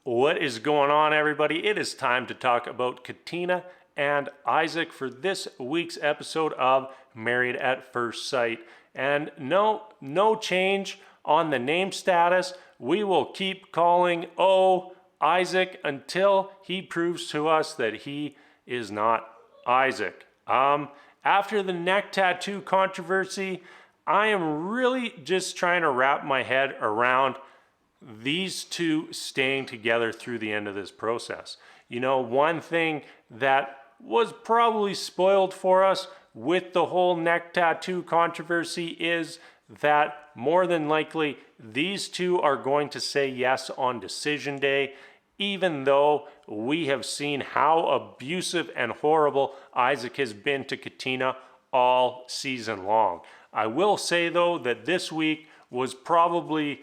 What is going on, everybody? It is time to talk about Katina and Isaac for this week's episode of Married at First Sight. And no change on the name status. We will keep calling Isaac until he proves to us that he is not Isaac. After the neck tattoo controversy, I am really just trying to wrap my head around these two staying together through the end of this process. You know, one thing that was probably spoiled for us with the whole neck tattoo controversy is that more than likely these two are going to say yes on decision day, even though we have seen how abusive and horrible Isaac has been to Katina all season long. I will say though that this week was probably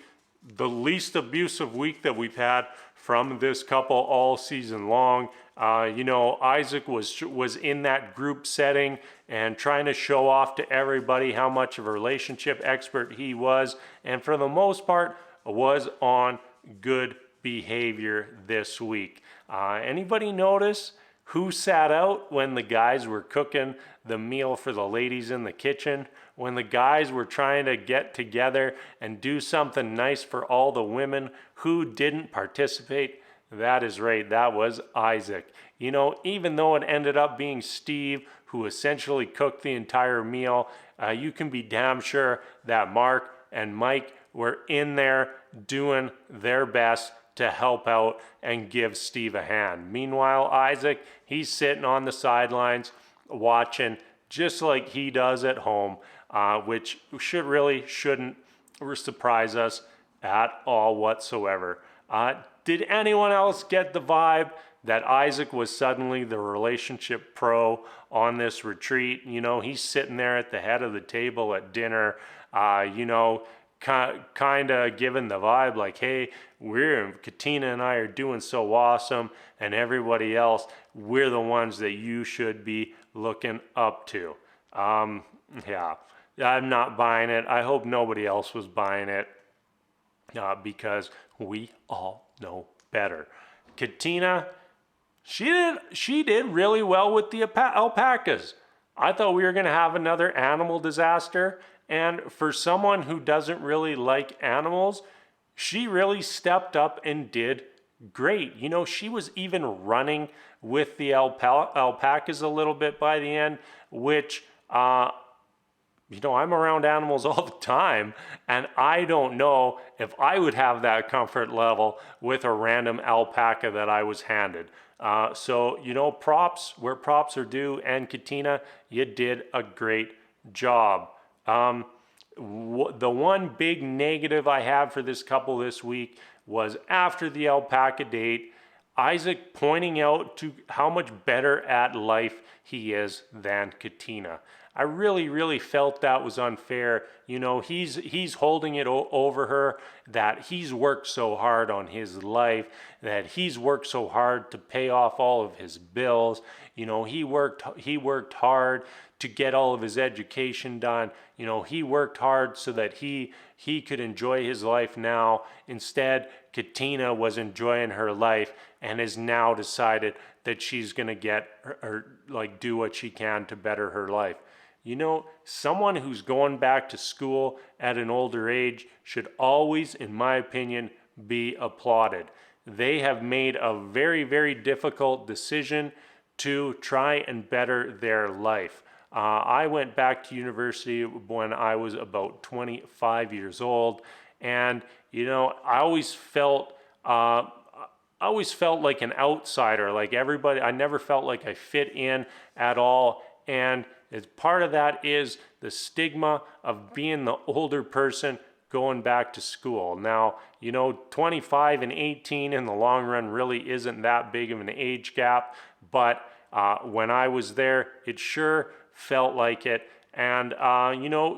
the least abusive week that we've had from this couple all season long. Isaac was in that group setting and trying to show off to everybody how much of a relationship expert he was, and for the most part was on good behavior this week. Anybody notice who sat out when the guys were cooking the meal for the ladies in the kitchen? When the guys were trying to get together and do something nice for all the women, who didn't participate? That is right, that was Isaac. You know, even though it ended up being Steve who essentially cooked the entire meal, you can be damn sure that Mark and Mike were in there doing their best to help out and give Steve a hand. Meanwhile, Isaac, he's sitting on the sidelines watching just like he does at home, which shouldn't surprise us at all whatsoever. Did anyone else get the vibe that Isaac was suddenly the relationship pro on this retreat? You know, he's sitting there at the head of the table at dinner, kind of giving the vibe like, hey, Katina and I are doing so awesome, and everybody else, we're the ones that you should be looking up to. Yeah, I'm not buying it. I hope nobody else was buying it, because we all know better. Katina, she did really well with the alpacas. I thought we were going to have another animal disaster, and for someone who doesn't really like animals, she really stepped up and did great. You know, she was even running with the alpacas a little bit by the end, which, I'm around animals all the time, and I don't know if I would have that comfort level with a random alpaca that I was handed. So, props where props are due, and Katina, you did a great job. The one big negative I have for this couple this week was after the alpaca date, Isaac pointing out to how much better at life he is than Katina. I really felt that was unfair. You know, he's holding it over her, that he's worked so hard on his life, that he's worked so hard to pay off all of his bills. You know, he worked hard to get all of his education done. You know, he worked hard so that he could enjoy his life now. Instead, Katina was enjoying her life and has now decided that she's going to get or do what she can to better her life. You know, someone who's going back to school at an older age should always, in my opinion, be applauded. They have made a very difficult decision to try and better their life. I went back to university when I was about 25 years old, and I always felt like an outsider, like everybody. I never felt like I fit in at all, and as part of that is the stigma of being the older person going back to school. Now, 25 and 18 in the long run really isn't that big of an age gap, but when I was there, it sure felt like it. And,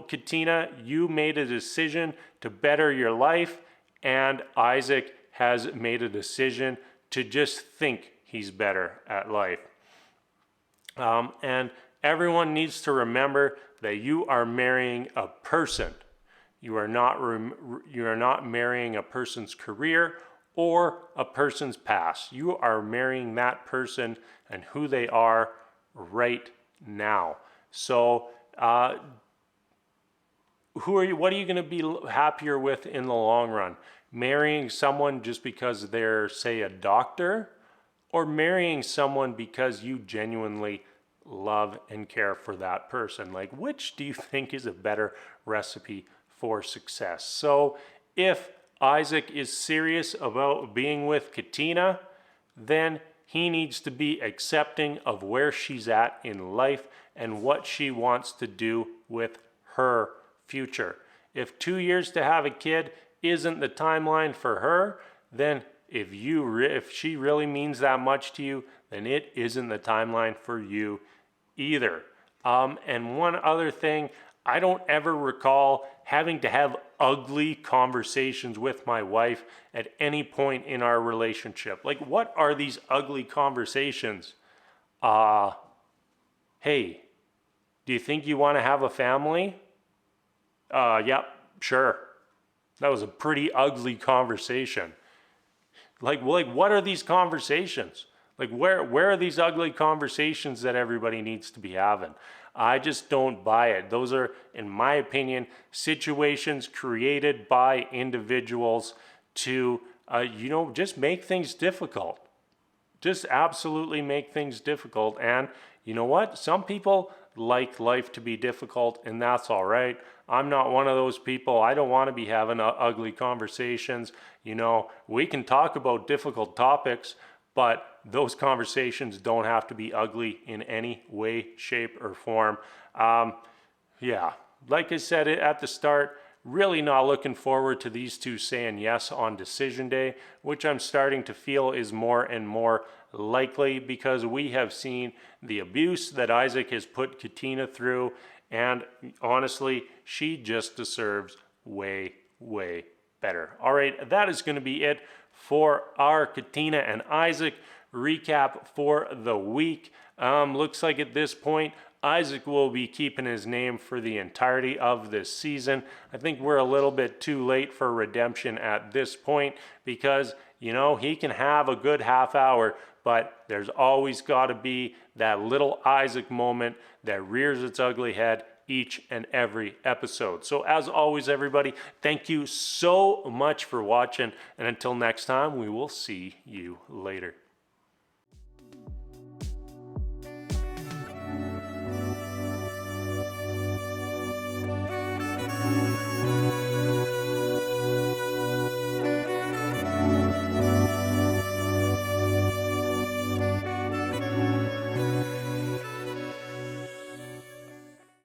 Katina, you made a decision to better your life, and Isaac has made a decision to just think he's better at life. And everyone needs to remember that you are marrying a person. You are not marrying a person's career or a person's past. You are marrying that person and who they are right now. So, what are you going to be happier with in the long run? Marrying someone just because they're, say, a doctor, or marrying someone because you genuinely love and care for that person? Like, which do you think is a better recipe for success? So if Isaac is serious about being with Katina, then he needs to be accepting of where she's at in life and what she wants to do with her future. If 2 years to have a kid isn't the timeline for her, then if she really means that much to you, then it isn't the timeline for you either. And one other thing, I don't ever recall having to have ugly conversations with my wife at any point in our relationship. Like, what are these ugly conversations? Hey, do you think you want to have a family? Yep, sure. That was a pretty ugly conversation. Like what are these conversations? Like, where are these ugly conversations that everybody needs to be having? I just don't buy it. Those are, in my opinion, situations created by individuals to, just make things difficult. Just absolutely make things difficult. And you know what? Some people like life to be difficult, and that's all right. I'm not one of those people. I don't want to be having ugly conversations. We can talk about difficult topics, but those conversations don't have to be ugly in any way, shape, or form. Yeah, like I said at the start, really not looking forward to these two saying yes on decision day, which I'm starting to feel is more and more likely because we have seen the abuse that Isaac has put Katina through, and honestly, she just deserves way, way better. All right, that is going to be it for our Katina and Isaac recap for the week. Looks like at this point, Isaac will be keeping his name for the entirety of this season. I think we're a little bit too late for redemption at this point because, he can have a good half hour, but there's always got to be that little Isaac moment that rears its ugly head each and every episode. So as always, everybody, thank you so much for watching. And until next time, we will see you later.